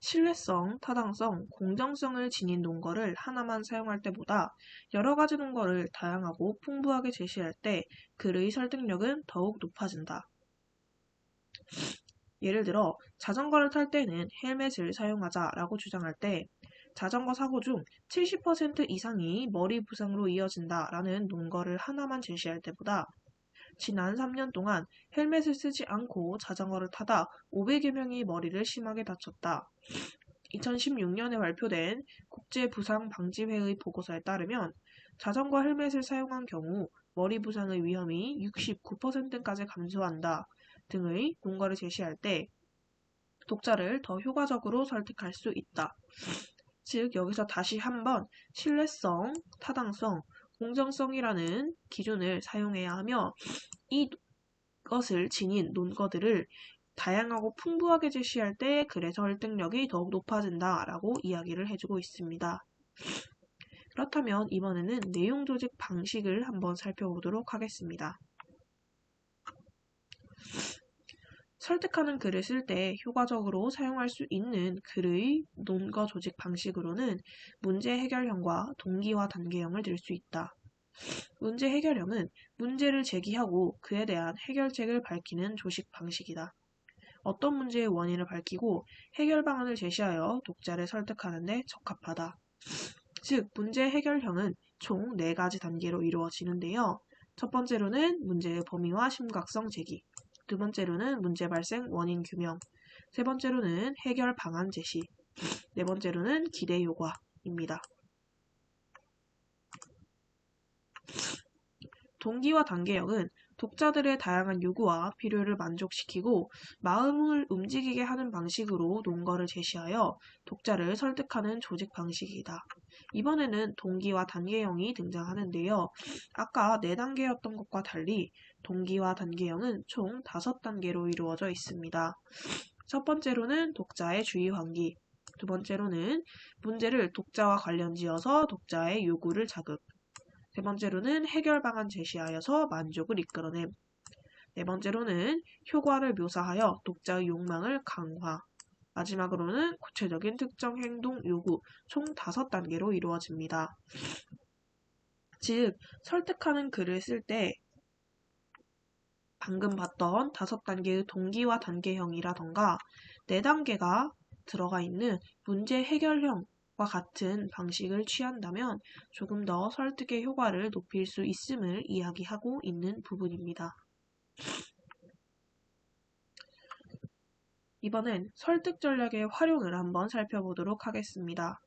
신뢰성, 타당성, 공정성을 지닌 논거를 하나만 사용할 때보다 여러 가지 논거를 다양하고 풍부하게 제시할 때 글의 설득력은 더욱 높아진다. 예를 들어 자전거를 탈 때는 헬멧을 사용하자라고 주장할 때 자전거 사고 중 70% 이상이 머리 부상으로 이어진다라는 논거를 하나만 제시할 때보다 지난 3년 동안 헬멧을 쓰지 않고 자전거를 타다 500여 명이 머리를 심하게 다쳤다. 2016년에 발표된 국제부상방지회의 보고서에 따르면 자전거 헬멧을 사용한 경우 머리 부상의 위험이 69%까지 감소한다 등의 논거를 제시할 때 독자를 더 효과적으로 설득할 수 있다. 즉 여기서 다시 한번 신뢰성, 타당성, 공정성이라는 기준을 사용해야 하며 이것을 지닌 논거들을 다양하고 풍부하게 제시할 때 글의 설득력이 더욱 높아진다라고 이야기를 해주고 있습니다. 그렇다면 이번에는 내용 조직 방식을 한번 살펴보도록 하겠습니다. 설득하는 글을 쓸 때 효과적으로 사용할 수 있는 글의 논거 조직 방식으로는 문제 해결형과 동기화 단계형을 들 수 있다. 문제 해결형은 문제를 제기하고 그에 대한 해결책을 밝히는 조직 방식이다. 어떤 문제의 원인을 밝히고 해결 방안을 제시하여 독자를 설득하는 데 적합하다. 즉, 문제 해결형은 총 4가지 단계로 이루어지는데요. 첫 번째로는 문제의 범위와 심각성 제기, 두 번째로는 문제 발생 원인 규명, 세 번째로는 해결 방안 제시, 네 번째로는 기대 요과입니다. 동기화 단계형은 독자들의 다양한 요구와 필요를 만족시키고 마음을 움직이게 하는 방식으로 논거를 제시하여 독자를 설득하는 조직 방식이다. 이번에는 동기화 단계형이 등장하는데요. 아까 4단계였던 것과 달리 동기화 단계형은 총 5단계로 이루어져 있습니다. 첫 번째로는 독자의 주의 환기, 두 번째로는 문제를 독자와 관련지어서 독자의 요구를 자극, 세 번째로는 해결 방안 제시하여서 만족을 이끌어냄, 네 번째로는 효과를 묘사하여 독자의 욕망을 강화, 마지막으로는 구체적인 특정 행동 요구 총 5단계로 이루어집니다. 즉, 설득하는 글을 쓸 때 방금 봤던 5단계의 동기화 단계형이라던가 4단계가 들어가 있는 문제 해결형과 같은 방식을 취한다면 조금 더 설득의 효과를 높일 수 있음을 이야기하고 있는 부분입니다. 이번엔 설득 전략의 활용을 한번 살펴보도록 하겠습니다.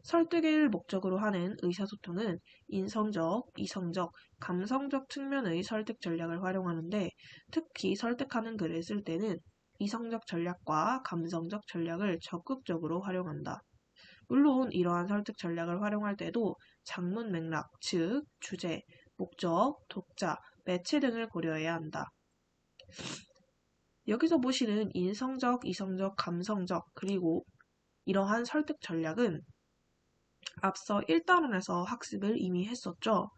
설득을 목적으로 하는 의사소통은 인성적, 이성적, 감성적 측면의 설득 전략을 활용하는데 특히 설득하는 글을 쓸 때는 이성적 전략과 감성적 전략을 적극적으로 활용한다. 물론 이러한 설득 전략을 활용할 때도 장문 맥락, 즉 주제, 목적, 독자, 매체 등을 고려해야 한다. 여기서 보시는 인성적, 이성적, 감성적 그리고 이러한 설득 전략은 앞서 1단원에서 학습을 이미 했었죠.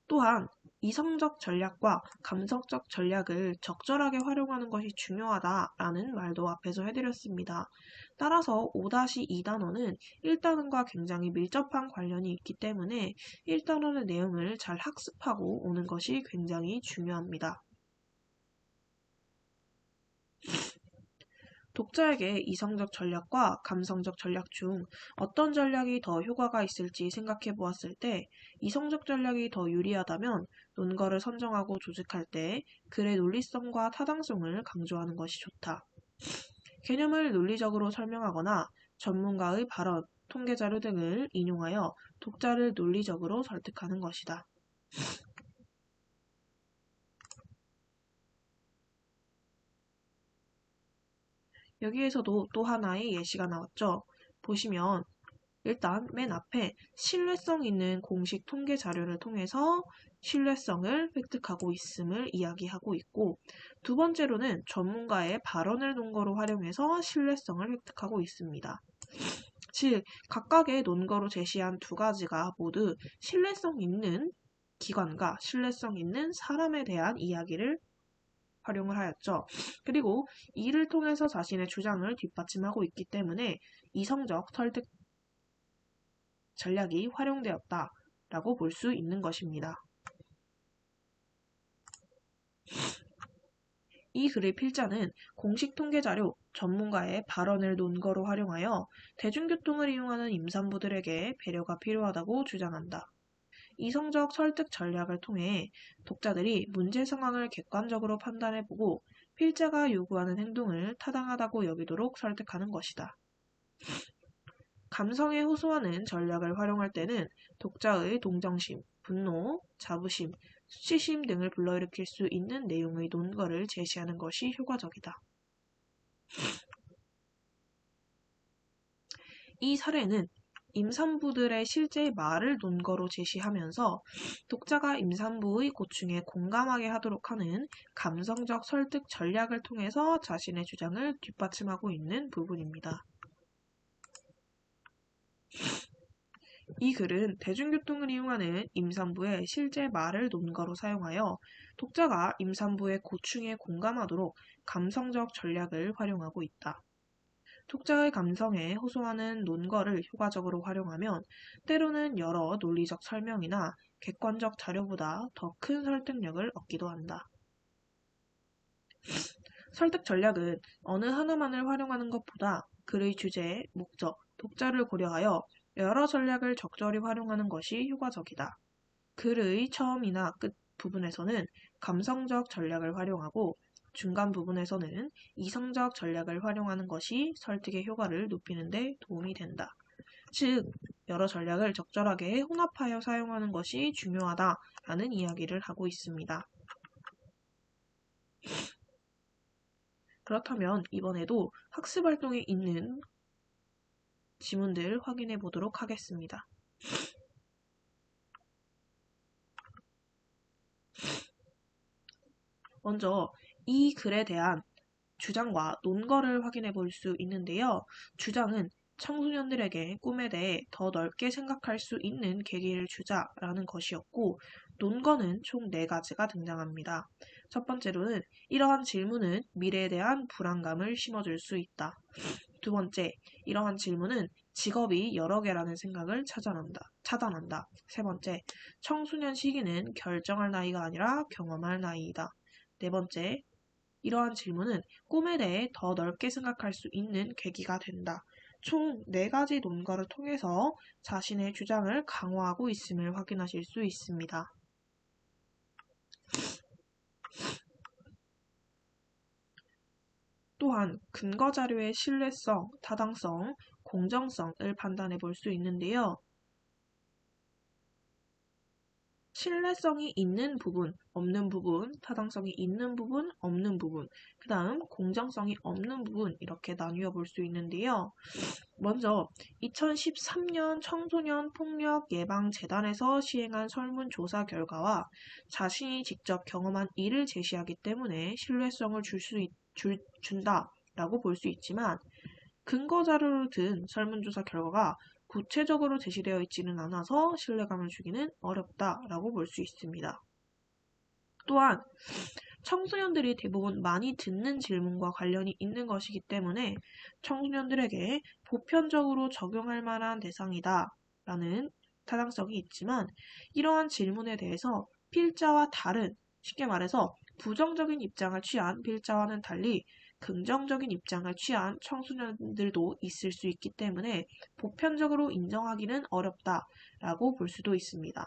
또한 이성적 전략과 감성적 전략을 적절하게 활용하는 것이 중요하다라는 말도 앞에서 해드렸습니다. 따라서 5-2단원은 1단원과 굉장히 밀접한 관련이 있기 때문에 1단원의 내용을 잘 학습하고 오는 것이 굉장히 중요합니다. 독자에게 이성적 전략과 감성적 전략 중 어떤 전략이 더 효과가 있을지 생각해 보았을 때 이성적 전략이 더 유리하다면 논거를 선정하고 조직할 때 글의 논리성과 타당성을 강조하는 것이 좋다. 개념을 논리적으로 설명하거나 전문가의 발언, 통계자료 등을 인용하여 독자를 논리적으로 설득하는 것이다. 여기에서도 또 하나의 예시가 나왔죠. 보시면 일단 맨 앞에 신뢰성 있는 공식 통계 자료를 통해서 신뢰성을 획득하고 있음을 이야기하고 있고 두 번째로는 전문가의 발언을 논거로 활용해서 신뢰성을 획득하고 있습니다. 즉 각각의 논거로 제시한 2가지가 모두 신뢰성 있는 기관과 신뢰성 있는 사람에 대한 이야기를 활용을 하였죠. 그리고 이를 통해서 자신의 주장을 뒷받침하고 있기 때문에 이성적 설득 전략이 활용되었다라고 볼 수 있는 것입니다. 이 글의 필자는 공식 통계자료, 전문가의 발언을 논거로 활용하여 대중교통을 이용하는 임산부들에게 배려가 필요하다고 주장한다. 이성적 설득 전략을 통해 독자들이 문제 상황을 객관적으로 판단해보고 필자가 요구하는 행동을 타당하다고 여기도록 설득하는 것이다. 감성에 호소하는 전략을 활용할 때는 독자의 동정심, 분노, 자부심, 수치심 등을 불러일으킬 수 있는 내용의 논거를 제시하는 것이 효과적이다. 이 사례는 임산부들의 실제 말을 논거로 제시하면서 독자가 임산부의 고충에 공감하게 하도록 하는 감성적 설득 전략을 통해서 자신의 주장을 뒷받침하고 있는 부분입니다. 이 글은 대중교통을 이용하는 임산부의 실제 말을 논거로 사용하여 독자가 임산부의 고충에 공감하도록 감성적 전략을 활용하고 있다. 독자의 감성에 호소하는 논거를 효과적으로 활용하면 때로는 여러 논리적 설명이나 객관적 자료보다 더 큰 설득력을 얻기도 한다. 설득 전략은 어느 하나만을 활용하는 것보다 글의 주제, 목적, 독자를 고려하여 여러 전략을 적절히 활용하는 것이 효과적이다. 글의 처음이나 끝 부분에서는 감성적 전략을 활용하고 중간 부분에서는 이성적 전략을 활용하는 것이 설득의 효과를 높이는 데 도움이 된다. 즉, 여러 전략을 적절하게 혼합하여 사용하는 것이 중요하다라는 이야기를 하고 있습니다. 그렇다면 이번에도 학습활동에 있는 지문들 확인해 보도록 하겠습니다. 먼저 이 글에 대한 주장과 논거를 확인해 볼 수 있는데요. 주장은 청소년들에게 꿈에 대해 더 넓게 생각할 수 있는 계기를 주자라는 것이었고, 논거는 총 4가지가 등장합니다. 첫 번째로는 이러한 질문은 미래에 대한 불안감을 심어줄 수 있다. 두 번째, 이러한 질문은 직업이 여러 개라는 생각을 차단한다. 세 번째, 청소년 시기는 결정할 나이가 아니라 경험할 나이이다. 네 번째, 이러한 질문은 꿈에 대해 더 넓게 생각할 수 있는 계기가 된다. 총 4가지 논거를 통해서 자신의 주장을 강화하고 있음을 확인하실 수 있습니다. 또한 근거 자료의 신뢰성, 타당성, 공정성을 판단해 볼 수 있는데요. 신뢰성이 있는 부분, 없는 부분, 타당성이 있는 부분, 없는 부분, 그 다음 공정성이 없는 부분 이렇게 나뉘어 볼 수 있는데요. 먼저 2013년 청소년 폭력 예방 재단에서 시행한 설문조사 결과와 자신이 직접 경험한 일을 제시하기 때문에 신뢰성을 준다라고 볼 수 있지만 근거 자료로 든 설문조사 결과가 구체적으로 제시되어 있지는 않아서 신뢰감을 주기는 어렵다라고 볼 수 있습니다. 또한 청소년들이 대부분 많이 듣는 질문과 관련이 있는 것이기 때문에 청소년들에게 보편적으로 적용할 만한 대상이다 라는 타당성이 있지만 이러한 질문에 대해서 필자와 다른, 쉽게 말해서 부정적인 입장을 취한 필자와는 달리 긍정적인 입장을 취한 청소년들도 있을 수 있기 때문에 보편적으로 인정하기는 어렵다라고 볼 수도 있습니다.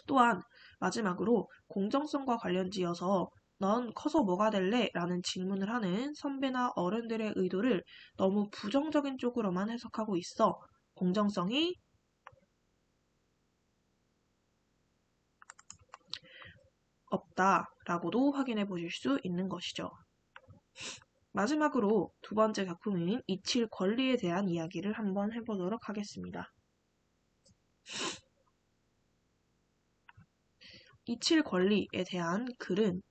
또한 마지막으로 공정성과 관련지어서 넌 커서 뭐가 될래? 라는 질문을 하는 선배나 어른들의 의도를 너무 부정적인 쪽으로만 해석하고 있어 공정성이 없다라고도 확인해 보실 수 있는 것이죠. 마지막으로 두 번째 작품인 이칠 권리에 대한 이야기를 한번 해보도록 하겠습니다. 이칠 권리에 대한 글은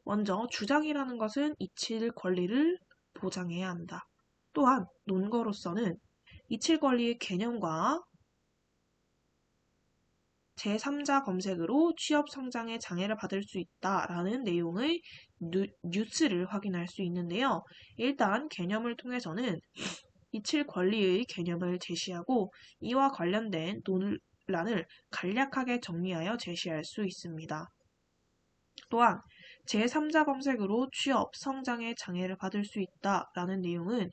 먼저 주장이라는 것은 이칠 권리를 보장해야 한다. 또한 논거로서는 이칠 권리의 개념과 제3자 검색으로 취업 성장에 장애를 받을 수 있다라는 내용의 뉴스를 확인할 수 있는데요. 일단 개념을 통해서는 이칠 권리의 개념을 제시하고 이와 관련된 논란을 간략하게 정리하여 제시할 수 있습니다. 또한 제3자 검색으로 취업, 성장에 장애를 받을 수 있다라는 내용은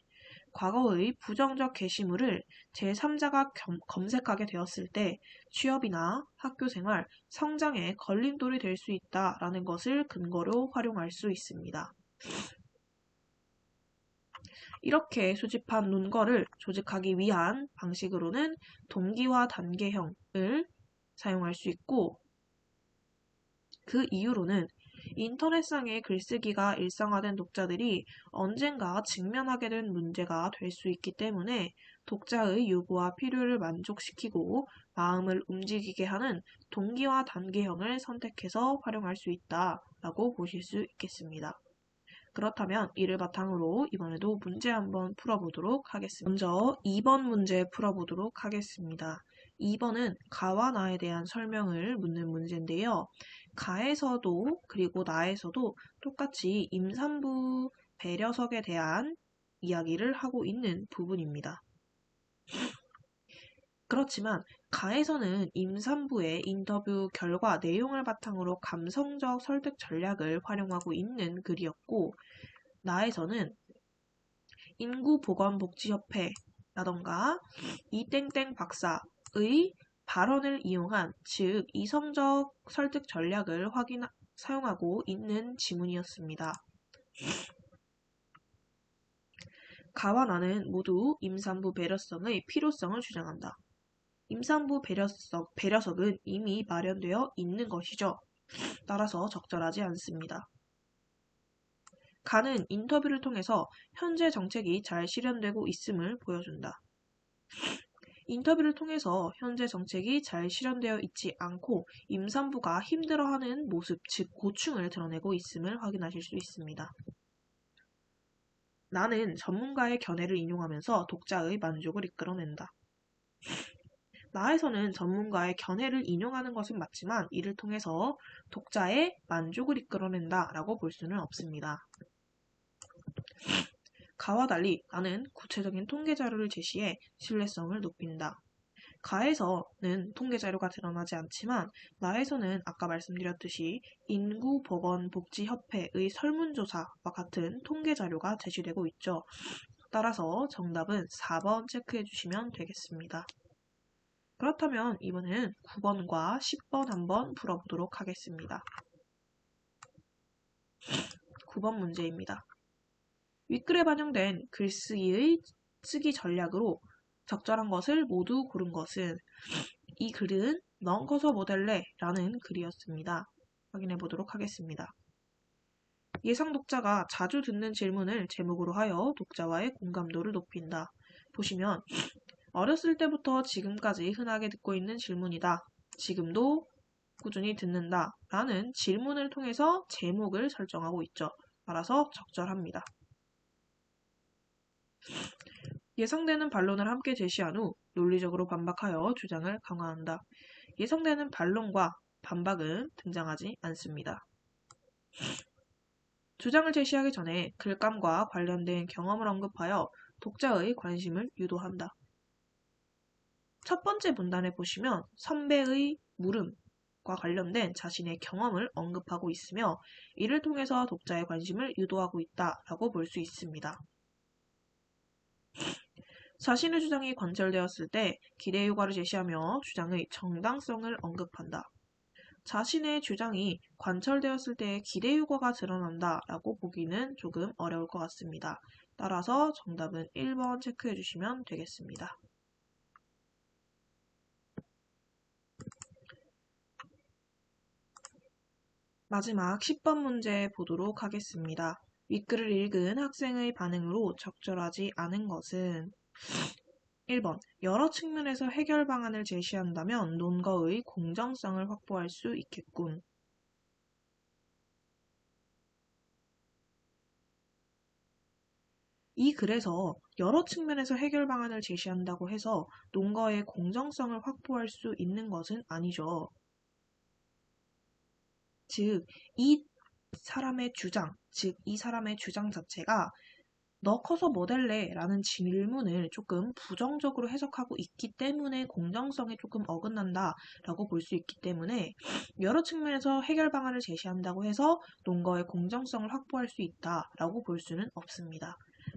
과거의 부정적 게시물을 제3자가 검색하게 되었을 때 취업이나 학교생활, 성장에 걸림돌이 될 수 있다라는 것을 근거로 활용할 수 있습니다. 이렇게 수집한 논거를 조직하기 위한 방식으로는 동기화 단계형을 사용할 수 있고 그 이유로는 인터넷상의 글쓰기가 일상화된 독자들이 언젠가 직면하게 된 문제가 될 수 있기 때문에 독자의 요구와 필요를 만족시키고 마음을 움직이게 하는 동기화 단계형을 선택해서 활용할 수 있다라고 보실 수 있겠습니다. 그렇다면 이를 바탕으로 이번에도 문제 한번 풀어보도록 하겠습니다. 먼저 2번 문제 풀어보도록 하겠습니다. 2번은 가와 나에 대한 설명을 묻는 문제인데요. 가에서도 그리고 나에서도 똑같이 임산부 배려석에 대한 이야기를 하고 있는 부분입니다. 그렇지만 가에서는 임산부의 인터뷰 결과 내용을 바탕으로 감성적 설득 전략을 활용하고 있는 글이었고, 나에서는 인구보건복지협회라던가 이땡땡 박사의 발언을 이용한, 즉 이성적 설득 전략을 사용하고 있는 지문이었습니다. 가와 나는 모두 임산부 배려성의 필요성을 주장한다. 임산부 배려석은 이미 마련되어 있는 것이죠. 따라서 적절하지 않습니다. 가는 인터뷰를 통해서 현재 정책이 잘 실현되고 있음을 보여준다. 인터뷰를 통해서 현재 정책이 잘 실현되어 있지 않고 임산부가 힘들어하는 모습, 즉 고충을 드러내고 있음을 확인하실 수 있습니다. 나는 전문가의 견해를 인용하면서 독자의 만족을 이끌어낸다. 나에서는 전문가의 견해를 인용하는 것은 맞지만 이를 통해서 독자의 만족을 이끌어낸다 라고 볼 수는 없습니다. 가와 달리 나는 구체적인 통계 자료를 제시해 신뢰성을 높인다. 가에서는 통계 자료가 드러나지 않지만 나에서는 아까 말씀드렸듯이 인구보건복지협회의 설문조사와 같은 통계 자료가 제시되고 있죠. 따라서 정답은 4번 체크해 주시면 되겠습니다. 그렇다면 이번에는 9번과 10번 한번 풀어보도록 하겠습니다. 9번 문제입니다. 윗글에 반영된 글쓰기의 쓰기 전략으로 적절한 것을 모두 고른 것은, 이 글은 넌 커서 모델래 라는 글이었습니다. 확인해 보도록 하겠습니다. 예상 독자가 자주 듣는 질문을 제목으로 하여 독자와의 공감도를 높인다. 보시면 어렸을 때부터 지금까지 흔하게 듣고 있는 질문이다. 지금도 꾸준히 듣는다. 라는 질문을 통해서 제목을 설정하고 있죠. 따라서 적절합니다. 예상되는 반론을 함께 제시한 후 논리적으로 반박하여 주장을 강화한다. 예상되는 반론과 반박은 등장하지 않습니다. 주장을 제시하기 전에 글감과 관련된 경험을 언급하여 독자의 관심을 유도한다. 첫 번째 문단에 보시면 선배의 물음과 관련된 자신의 경험을 언급하고 있으며 이를 통해서 독자의 관심을 유도하고 있다라고 볼 수 있습니다. 자신의 주장이 관철되었을 때 기대 효과를 제시하며 주장의 정당성을 언급한다. 자신의 주장이 관철되었을 때 기대 효과가 드러난다라고 보기는 조금 어려울 것 같습니다. 따라서 정답은 1번 체크해 주시면 되겠습니다. 마지막 10번 문제 보도록 하겠습니다. 윗글을 읽은 학생의 반응으로 적절하지 않은 것은 1번, 여러 측면에서 해결 방안을 제시한다면 논거의 공정성을 확보할 수 있겠군. 이 글에서 여러 측면에서 해결 방안을 제시한다고 해서 논거의 공정성을 확보할 수 있는 것은 아니죠. 즉, 이 사람의 주장 자체가 너 커서 뭐 될래? 라는 질문을 조금 부정적으로 해석하고 있기 때문에 공정성에 조금 어긋난다 라고 볼 수 있기 때문에 여러 측면에서 해결 방안을 제시한다고 해서 논거의 공정성을 확보할 수 있다 라고 볼 수는 없습니다.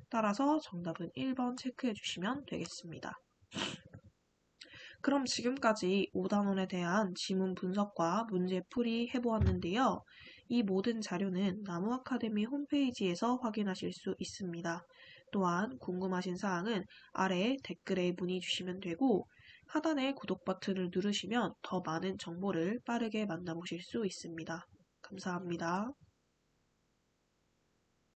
따라서 정답은 1번 체크해 주시면 되겠습니다. 그럼 지금까지 5단원에 대한 지문 분석과 문제 풀이 해보았는데요. 이 모든 자료는 나무 아카데미 홈페이지에서 확인하실 수 있습니다. 또한 궁금하신 사항은 아래 댓글에 문의 주시면 되고 하단의 구독 버튼을 누르시면 더 많은 정보를 빠르게 만나보실 수 있습니다. 감사합니다.